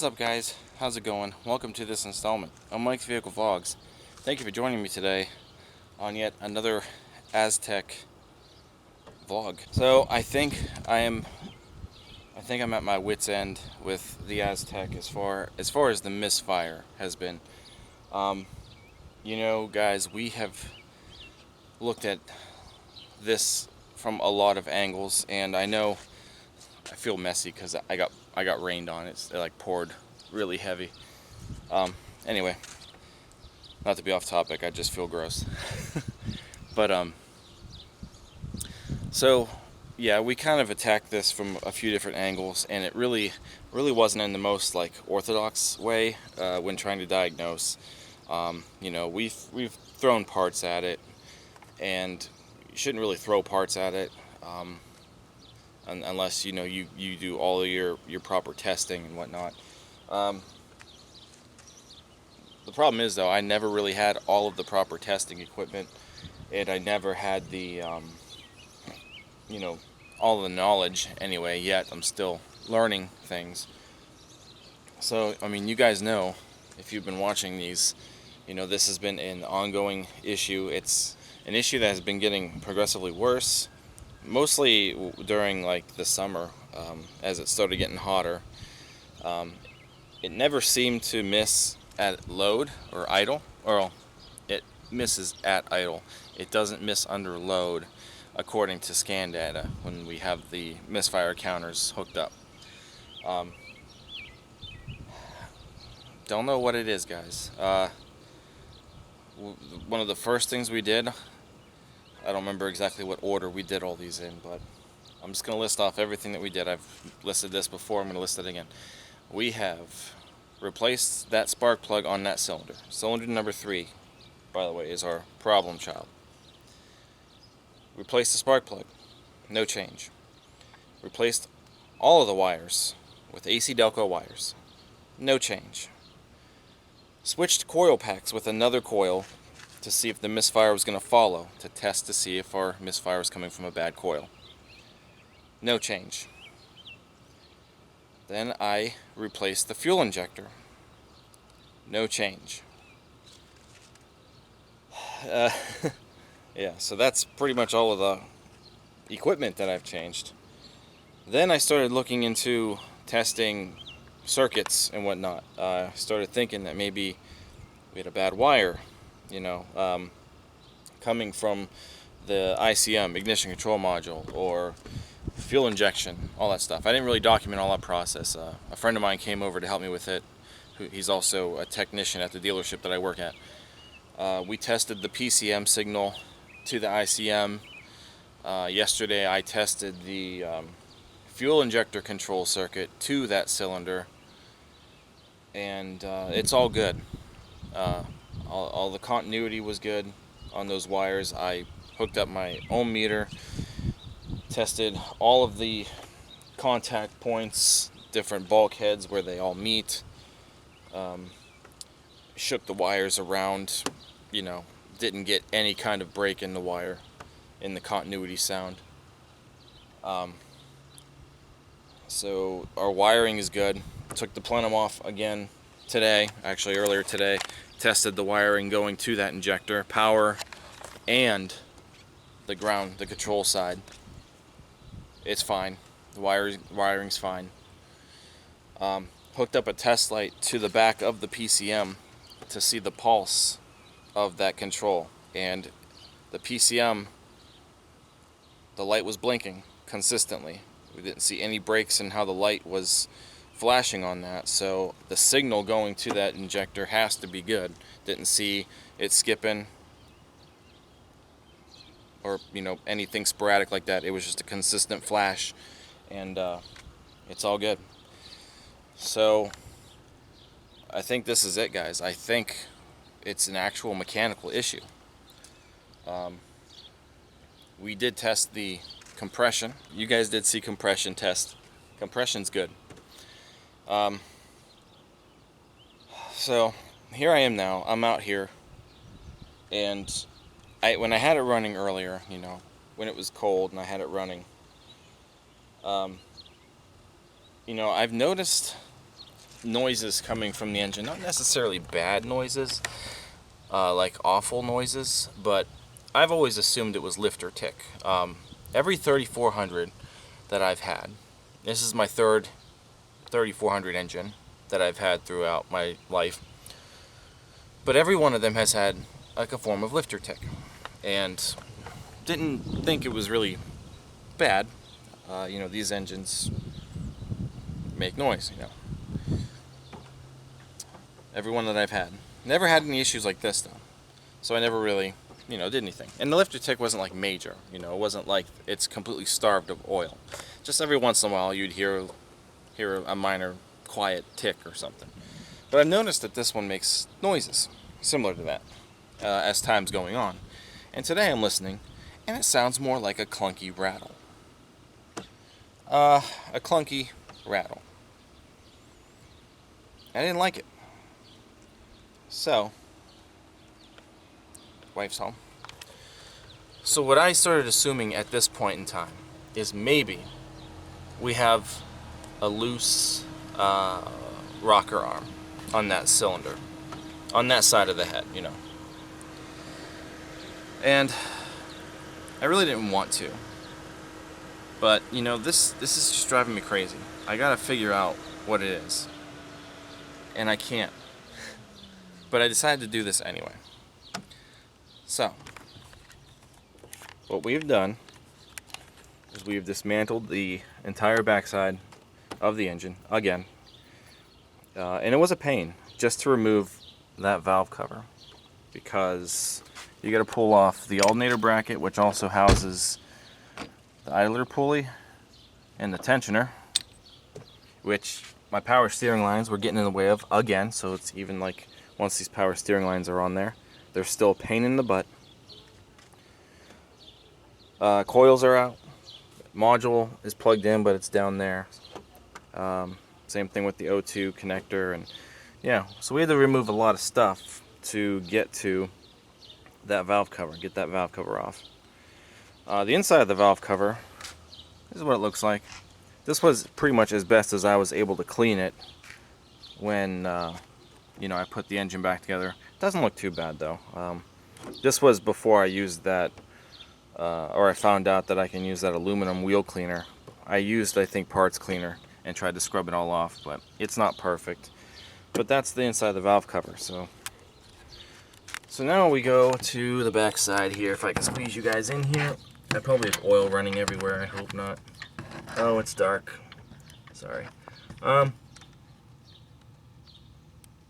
What's up, guys? How's it going? Welcome to this installment of Mike's Vehicle Vlogs. Thank you for joining me today on yet another Aztek vlog. So I think I'm at my wit's end with the Aztek as far as the Misfire has been. You know, guys, we have looked at this from a lot of angles, and I know I feel messy because I got rained on. It like poured really heavy. Anyway, not to be off topic, I just feel gross. But so yeah, we kind of attacked this from a few different angles, and it really wasn't in the most like orthodox way when trying to diagnose. You know, we've thrown parts at it, and you shouldn't really throw parts at it unless you know you do all of your proper testing and whatnot. The problem is, though, I never really had all of the proper testing equipment, and I never had the you know, all the knowledge anyway. Yet I'm still learning things. So I mean, you guys know, if you've been watching these, you know this has been an ongoing issue. It's an issue that has been getting progressively worse, mostly during like the summer, as it started getting hotter. It never seemed to miss at load or idle, or it misses at idle. It doesn't miss under load, according to scan data when we have the misfire counters hooked up. Don't know what it is, guys. One of the first things we did, I don't remember exactly what order we did all these in, but I'm just going to list off everything that we did. I've listed this before, I'm going to list it again. We have replaced that spark plug on that cylinder. Cylinder number 3, by the way, is our problem child. Replaced the spark plug, no change. Replaced all of the wires with AC Delco wires, no change. Switched coil packs with another coil to see if the misfire was going to follow, to test to see if our misfire was coming from a bad coil. No change. Then I replaced the fuel injector. No change. Yeah, so that's pretty much all of the equipment that I've changed. Then I started looking into testing circuits and whatnot. I started thinking that maybe we had a bad wire, you know, coming from the ICM, ignition control module, or fuel injection, all that stuff. I didn't really document all that process. A friend of mine came over to help me with it. He's also a technician at the dealership that I work at. We tested the PCM signal to the ICM. Yesterday I tested the fuel injector control circuit to that cylinder, and it's all good. All the continuity was good on those wires. I hooked up my ohm meter, tested all of the contact points, different bulkheads where they all meet, shook the wires around, you know, didn't get any kind of break in the wire, in the continuity sound. So our wiring is good. Took the plenum off again today, actually earlier today. Tested the wiring going to that injector, power and the ground, the control side. It's fine. The wiring's fine. Hooked up a test light to the back of the PCM to see the pulse of that control, and the PCM, the light was blinking consistently. We didn't see any breaks in how the light was flashing on that, so the signal going to that injector has to be good. Didn't see it skipping or, you know, anything sporadic like that. It was just a consistent flash, and it's all good. So I think this is it, guys. I think it's an actual mechanical issue. We did test the compression. You guys did see compression test. Compression's good. So here I am now. I'm out here, and when I had it running earlier, you know, when it was cold and I had it running, you know, I've noticed noises coming from the engine. Not necessarily bad noises, like awful noises, but I've always assumed it was lift or tick. Every 3400 that I've had, this is my third 3400 engine that I've had throughout my life, but every one of them has had like a form of lift or tick, and didn't think it was really bad. You know, these engines make noise, you know. Every one that I've had. Never had any issues like this, though. So I never really, you know, did anything. And the lifter tick wasn't like major, you know. It wasn't like it's completely starved of oil. Just every once in a while you'd hear a minor quiet tick or something. But I've noticed that this one makes noises similar to that as time's going on. And today I'm listening, and it sounds more like a clunky rattle. A clunky rattle. I didn't like it. So, wife's home. So what I started assuming at this point in time is maybe we have a loose rocker arm on that cylinder, on that side of the head, you know. And I really didn't want to, but you know, this is just driving me crazy. I gotta figure out what it is, and I can't. But I decided to do this anyway. So, what we've done is we've dismantled the entire backside of the engine again, and it was a pain just to remove that valve cover, because you got to pull off the alternator bracket, which also houses the idler pulley and the tensioner, which my power steering lines were getting in the way of again. So it's even like, once these power steering lines are on there, they're still a pain in the butt. Coils are out. Module is plugged in, but it's down there. Same thing with the O2 connector, and yeah, so we had to remove a lot of stuff to get to that valve cover, get that valve cover off. The inside of the valve cover, this is what it looks like. This was pretty much as best as I was able to clean it when you know, I put the engine back together. It doesn't look too bad though. This was before I used that, or I found out that I can use that aluminum wheel cleaner. I used, I think, parts cleaner and tried to scrub it all off, but it's not perfect. But that's the inside of the valve cover. So now we go to the back side here. If I can squeeze you guys in here. I probably have oil running everywhere. I hope not. Oh, it's dark. Sorry.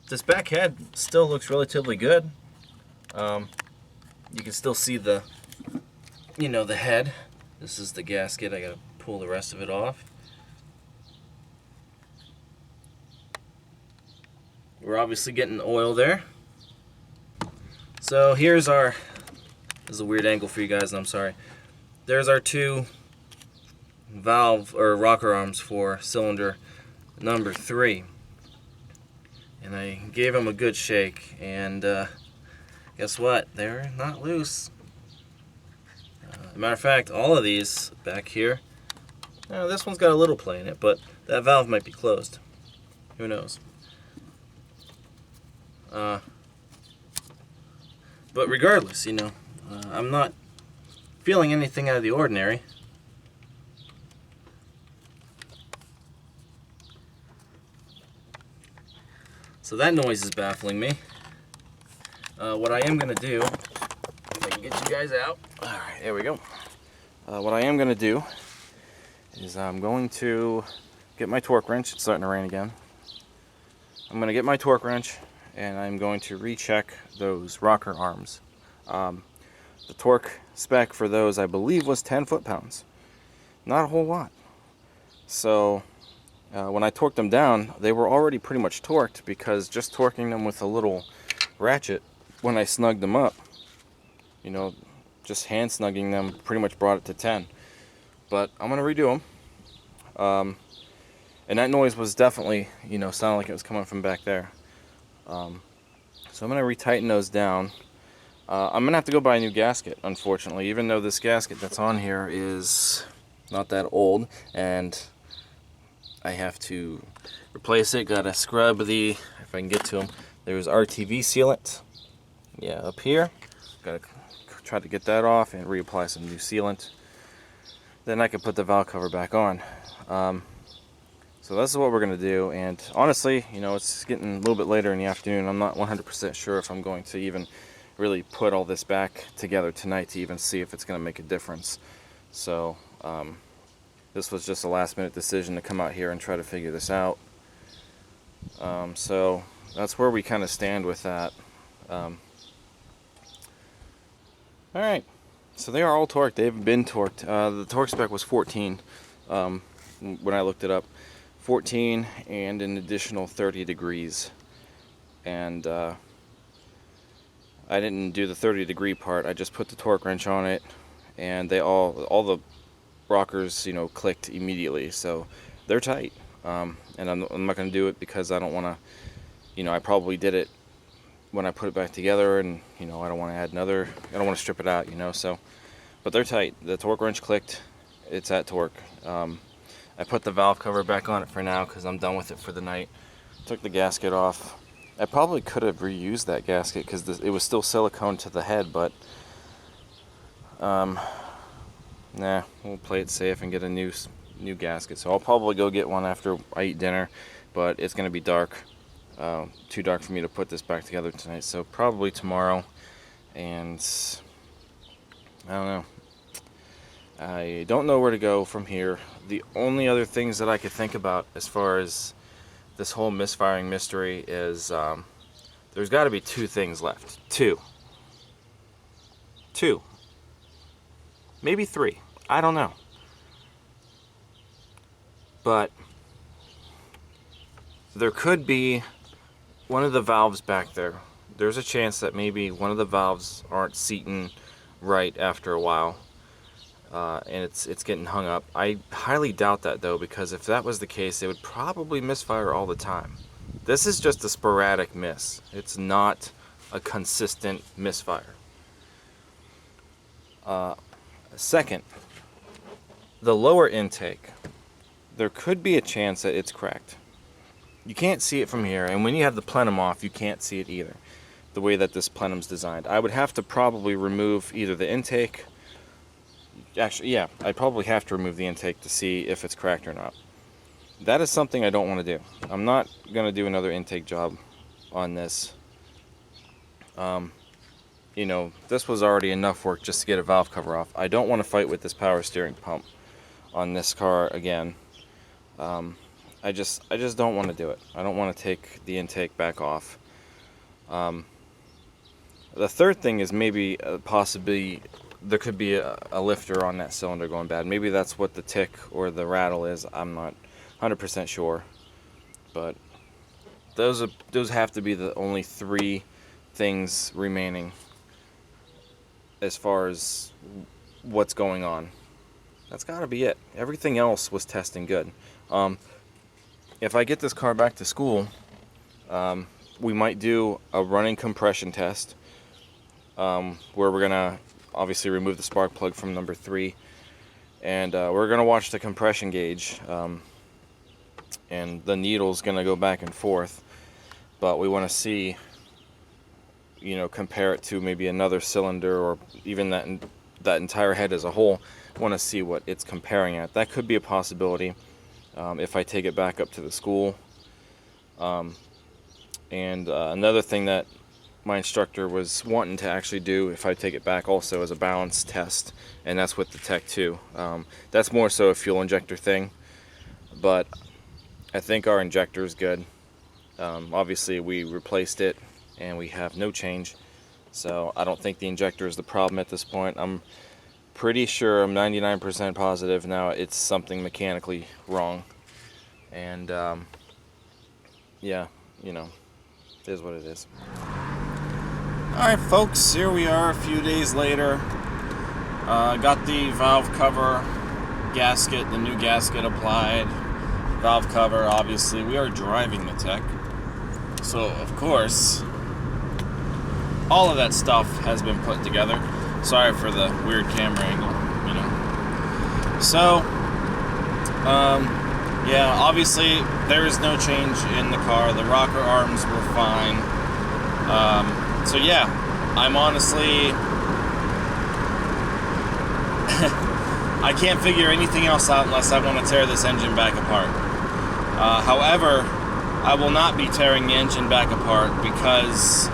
This back head still looks relatively good. You can still see the, you know, the head. This is the gasket. I gotta pull the rest of it off. We're obviously getting oil there. So here's our, this is a weird angle for you guys, and I'm sorry. There's our two valve or rocker arms for cylinder number 3. And I gave them a good shake, and guess what? They're not loose. As a matter of fact, all of these back here, now this one's got a little play in it, but that valve might be closed. Who knows? But regardless, you know, I'm not feeling anything out of the ordinary. So that noise is baffling me. What I am going to do, if I can get you guys out. Alright, there we go. What I am going to do is I'm going to get my torque wrench. It's starting to rain again. I'm going to get my torque wrench, and I'm going to recheck those rocker arms. The torque spec for those, I believe, was 10 foot-pounds. Not a whole lot. So when I torqued them down, they were already pretty much torqued, because just torquing them with a little ratchet, when I snugged them up, you know, just hand snugging them pretty much brought it to 10. But I'm going to redo them. And that noise was definitely, you know, sounded like it was coming from back there. So I'm going to retighten those down. I'm going to have to go buy a new gasket, unfortunately, even though this gasket that's on here is not that old, and I have to replace it. Gotta scrub the, if I can get to them, there's RTV sealant. Yeah, up here. Gotta try to get that off and reapply some new sealant. Then I can put the valve cover back on. So this is what we're gonna do, and honestly, you know, it's getting a little bit later in the afternoon. I'm not 100% sure if I'm going to even really put all this back together tonight to even see if it's gonna make a difference. So this was just a last minute decision to come out here and try to figure this out. So that's where we kind of stand with that. Alright, so they are all torqued. They've been torqued. The torque spec was 14 when I looked it up. 14 and an additional 30 degrees. And I didn't do the 30-degree part. I just put the torque wrench on it, and they all the rockers, you know, clicked immediately. So they're tight. And I'm not going to do it because I don't want to, you know, I probably did it when I put it back together, and you know, I don't want to add another, I don't want to strip it out, you know. So, but they're tight. The torque wrench clicked. It's at torque. I put the valve cover back on it for now because I'm done with it for the night. Took the gasket off. I probably could have reused that gasket because it was still silicone to the head, but nah, we'll play it safe and get a new gasket. So I'll probably go get one after I eat dinner, but it's going to be dark. Too dark for me to put this back together tonight, so probably tomorrow. And I don't know. I don't know where to go from here. The only other things that I could think about as far as this whole misfiring mystery is there's got to be two things left. Two. Maybe three. I don't know. But there could be one of the valves back there. There's a chance that maybe one of the valves aren't seating right after a while. And it's getting hung up. I highly doubt that though, because if that was the case, it would probably misfire all the time. This is just a sporadic miss. It's not a consistent misfire. Second, the lower intake, there could be a chance that it's cracked. You can't see it from here, and when you have the plenum off, you can't see it either, the way that this plenum's designed. I would have to probably remove either the intake. Actually, yeah, I'd probably have to remove the intake to see if it's cracked or not. That is something I don't want to do. I'm not going to do another intake job on this. You know, this was already enough work just to get a valve cover off. I don't want to fight with this power steering pump on this car again. I just don't want to do it. I don't want to take the intake back off. The third thing is maybe possibly there could be a lifter on that cylinder going bad. Maybe that's what the tick or the rattle is. I'm not 100% sure, but those have to be the only three things remaining as far as what's going on. That's got to be it. Everything else was testing good. If I get this car back to school, we might do a running compression test, where we're gonna obviously remove the spark plug from number 3, and we're gonna watch the compression gauge, and the needle's gonna go back and forth, but we want to see, you know, compare it to maybe another cylinder or even that entire head as a whole. Want to see what it's comparing at. That could be a possibility if I take it back up to the school. And another thing that my instructor was wanting to actually do if I take it back also is a balance test, and that's with the Tech 2. That's more so a fuel injector thing, but I think our injector is good. Obviously we replaced it and we have no change, so I don't think the injector is the problem at this point. I'm pretty sure, I'm 99% positive now, it's something mechanically wrong. And yeah, you know, it is what it is. Alright folks, here we are a few days later. Got the valve cover gasket, the new gasket applied. Valve cover, obviously we are driving the Tech, so of course all of that stuff has been put together. Sorry for the weird camera angle, you know. So Yeah, obviously there is no change in the car. The rocker arms were fine. So yeah, I'm honestly... I can't figure anything else out unless I want to tear this engine back apart. However, I will not be tearing the engine back apart because,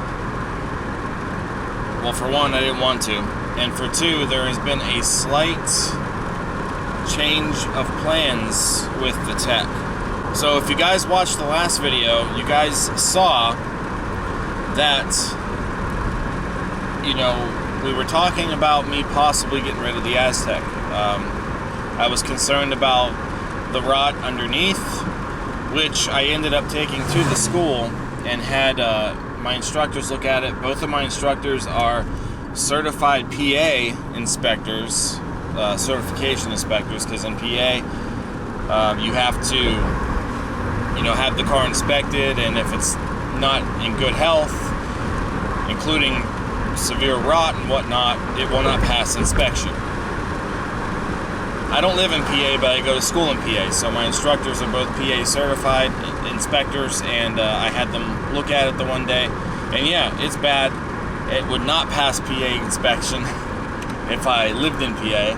well, for one, I didn't want to. And for two, there has been a slight change of plans with the tech. So if you guys watched the last video, you guys saw that, you know, we were talking about me possibly getting rid of the Aztek. I was concerned about the rot underneath, which I ended up taking to the school and had my instructors look at it. Both of my instructors are certified PA inspectors, certification inspectors, because in PA you have to, you know, have the car inspected, and if it's not in good health, including severe rot and whatnot, it will not pass inspection. I don't live in PA, but I go to school in PA, so my instructors are both PA certified inspectors, and I had them look at it the one day, and yeah, it's bad. It would not pass PA inspection if I lived in PA,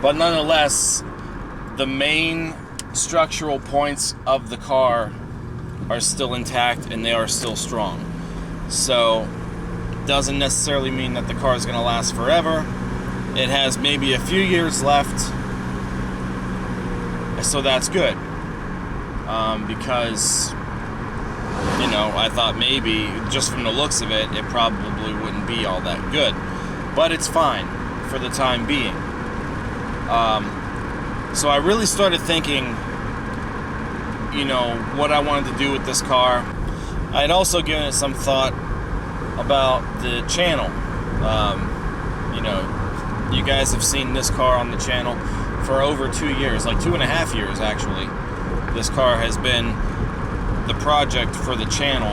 but nonetheless, the main structural points of the car are still intact and they are still strong. So, doesn't necessarily mean that the car is going to last forever. It has maybe a few years left, so that's good. Because, you know, I thought maybe, just from the looks of it, it probably wouldn't be all that good. But it's fine for the time being. So I really started thinking, you know, what I wanted to do with this car. I had also given it some thought about the channel. You know, you guys have seen this car on the channel for over 2 years, like 2.5 years actually. This car has been the project for the channel.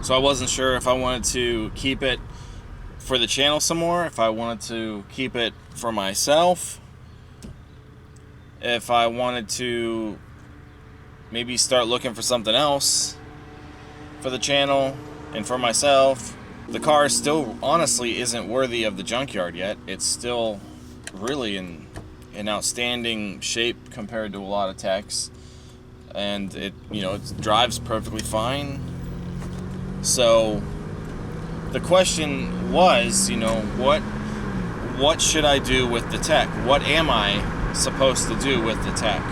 So I wasn't sure if I wanted to keep it for the channel some more, if I wanted to keep it for myself, if I wanted to maybe start looking for something else for the channel and for myself. The car still honestly isn't worthy of the junkyard yet. It's still really in outstanding shape compared to a lot of techs, and it, you know, it drives perfectly fine. So the question was, you know, what should I do with the tech? What am I supposed to do with the tech?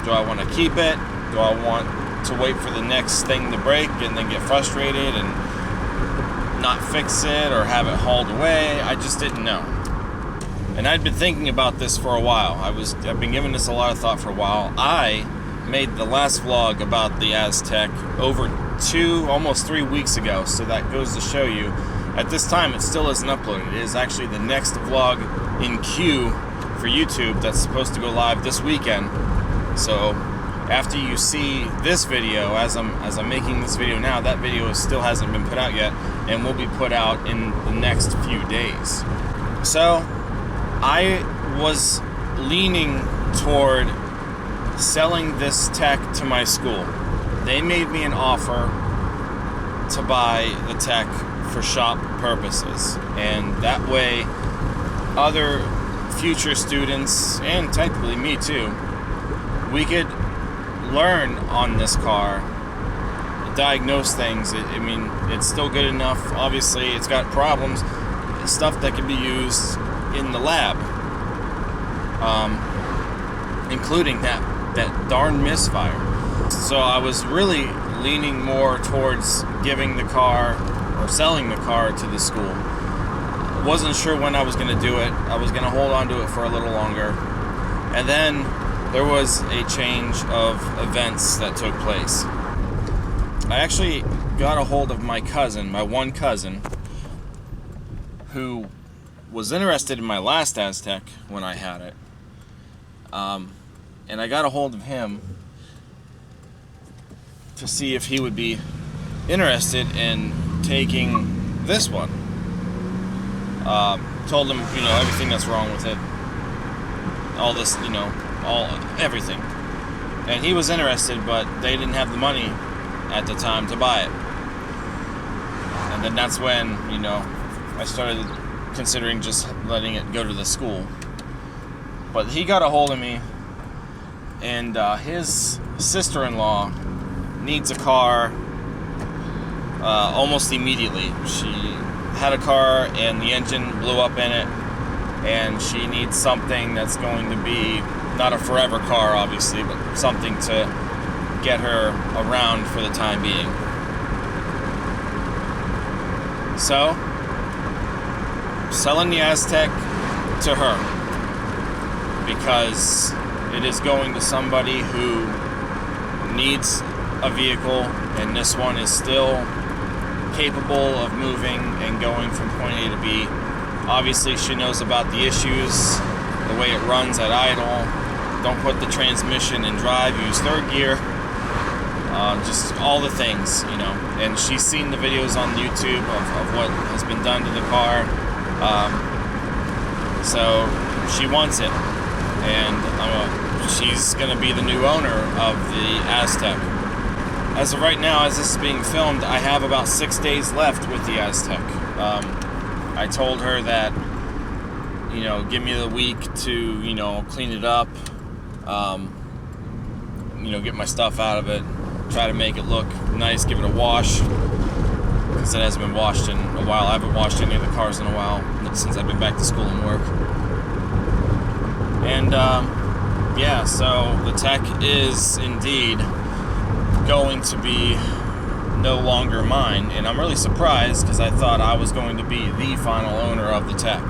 Do I want to keep it? Do I want to wait for the next thing to break and then get frustrated and not fix it or have it hauled away? I just didn't know. And I'd been thinking about this for a while. I've been giving this a lot of thought for a while. I made the last vlog about the Aztek over almost 3 weeks ago, so that goes to show you, at this time it still isn't uploaded. It is actually the next vlog in queue for YouTube that's supposed to go live this weekend. So after you see this video, as I'm making this video now, that video still hasn't been put out yet and will be put out in the next few days. So I was leaning toward selling this tech to my school. They made me an offer to buy the tech for shop purposes, and that way other future students, and technically me too, we could learn on this car, diagnose things. I mean, it's still good enough. Obviously, it's got problems, stuff that can be used in the lab, including that darn Misfire. So I was really leaning more towards giving the car or selling the car to the school. Wasn't sure when I was going to do it. I was going to hold on to it for a little longer. And then there was a change of events that took place. I actually got a hold of my cousin, my one cousin, who was interested in my last Aztek when I had it. And I got a hold of him to see if he would be interested in taking this one. Told him, everything that's wrong with it. All this, everything. And he was interested, but they didn't have the money at the time to buy it. And then that's when, I started considering just letting it go to the school. But he got a hold of me, and his sister-in-law needs a car almost immediately. She had a car and the engine blew up in it, and she needs something that's going to be not a forever car, obviously, but something to get her around for the time being. So, selling the Aztek to her, because it is going to somebody who needs a vehicle, and this one is still capable of moving and going from point A to B. Obviously, she knows about the issues, the way it runs at idle. Don't put the transmission in drive, use third gear. Just all the things, And she's seen the videos on YouTube of what has been done to the car. So she wants it. And she's going to be the new owner of the Aztek. As of right now, as this is being filmed, I have about 6 days left with the Aztek. I told her that, give me the week to, clean it up, get my stuff out of it, try to make it look nice, give it a wash, because it hasn't been washed in a while. I haven't washed any of the cars in a while, since I've been back to school and work. And, so the tech is indeed going to be no longer mine, and I'm really surprised because I thought I was going to be the final owner of the tech.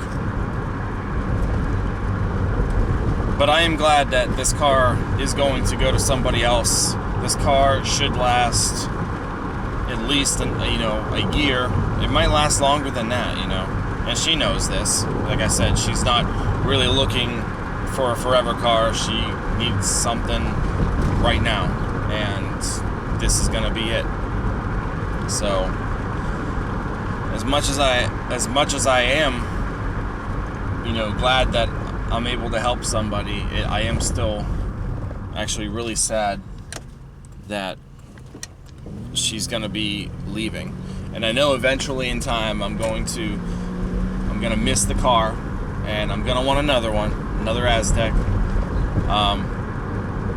But I am glad that this car is going to go to somebody else. This car should last at least a year. It might last longer than that, and she knows this. Like I said, she's not really looking for a forever car. She needs something right now, and this is gonna be it. So as much as I am glad that I'm able to help somebody, I am still actually really sad that she's gonna be leaving. And I know eventually in time I'm gonna miss the car, and I'm gonna want another Aztek.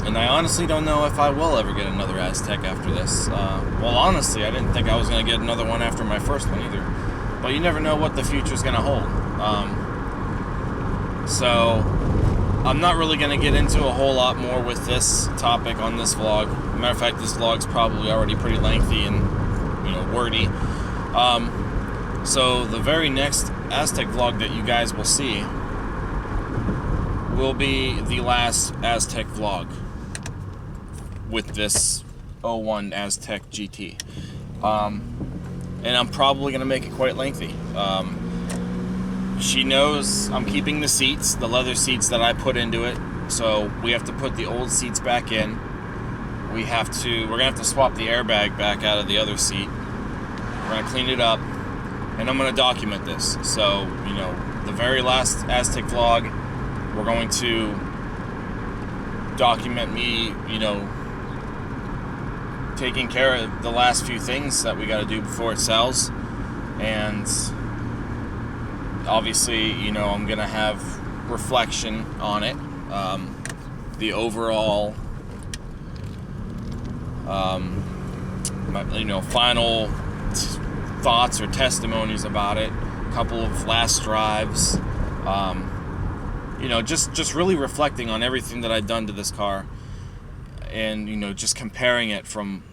And I honestly don't know if I will ever get another Aztek after this. Well, honestly, I didn't think I was going to get another one after my first one either. But you never know what the future's going to hold. So, I'm not really going to get into a whole lot more with this topic on this vlog. Matter of fact, this vlog's probably already pretty lengthy and, wordy. So, the very next Aztek vlog that you guys will see will be the last Aztek vlog with this 01 Aztek GT. And I'm probably going to make it quite lengthy. She knows I'm keeping the seats, the leather seats that I put into it, so we have to put the old seats back in. We're going to have to swap the airbag back out of the other seat. We're going to clean it up, and I'm going to document this. So, the very last Aztek vlog, we're going to document me, taking care of the last few things that we got to do before it sells. And obviously, I'm going to have reflection on it. The overall, final thoughts or testimonies about it. A couple of last drives. Just really reflecting on everything that I've done to this car, and just comparing it from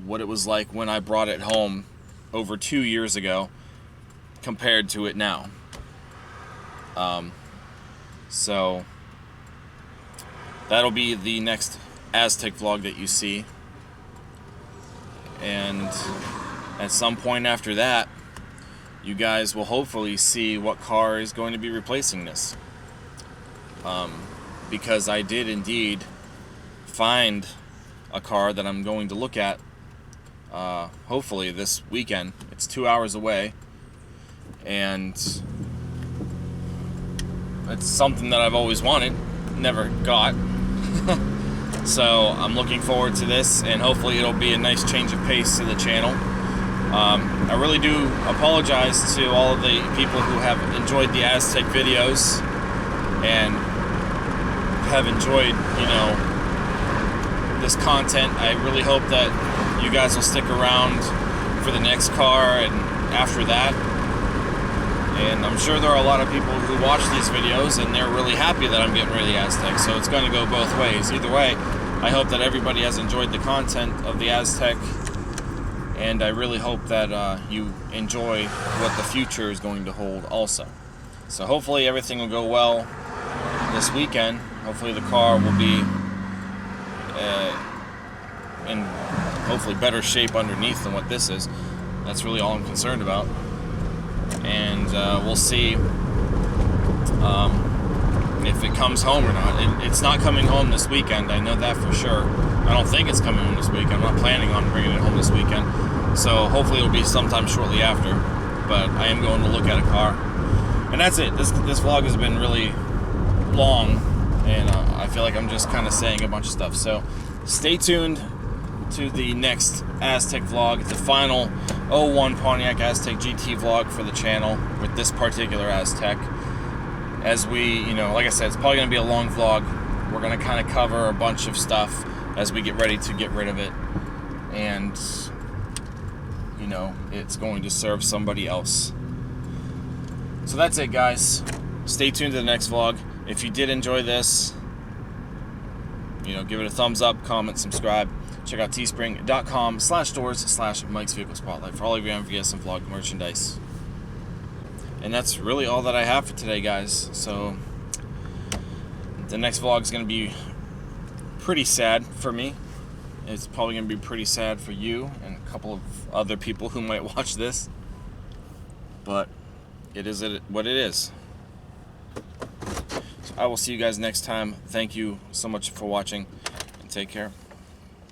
what it was like when I brought it home over 2 years ago compared to it now. So that'll be the next Aztek vlog that you see, and at some point after that, you guys will hopefully see what car is going to be replacing this. Because I did indeed find a car that I'm going to look at hopefully this weekend. It's 2 hours away, and it's something that I've always wanted, never got. So I'm looking forward to this, and hopefully it'll be a nice change of pace to the channel. I really do apologize to all of the people who have enjoyed the Aztek videos and have enjoyed, you know, this content. I really hope that you guys will stick around for the next car and after that. And I'm sure there are a lot of people who watch these videos and they're really happy that I'm getting rid of the Aztek, so it's going to go both ways. Either way, I hope that everybody has enjoyed the content of the Aztek, and I really hope that you enjoy what the future is going to hold also. So hopefully everything will go well this weekend. Hopefully the car will be in hopefully better shape underneath than what this is. That's really all I'm concerned about. And we'll see if it comes home or not. It's not coming home this weekend, I know that for sure. I don't think it's coming home this weekend. I'm not planning on bringing it home this weekend. So hopefully it'll be sometime shortly after. But I am going to look at a car. And that's it. This vlog has been really long, and I feel like I'm just kind of saying a bunch of stuff. So stay tuned to the next Aztek vlog, the final 01 Pontiac Aztek GT vlog for the channel with this particular Aztek. As we, you know, like I said, it's probably going to be a long vlog. We're going to kind of cover a bunch of stuff as we get ready to get rid of it. And, you know, it's going to serve somebody else. So that's it, guys. Stay tuned to the next vlog. If you did enjoy this, you know, give it a thumbs up, comment, subscribe. Check out teespring.com/stores/Mike's Vehicle Spotlight for all of your MVS and vlog merchandise. And that's really all that I have for today, guys. So the next vlog is going to be pretty sad for me. It's probably going to be pretty sad for you and a couple of other people who might watch this. But it is what it is. So I will see you guys next time. Thank you so much for watching, and take care.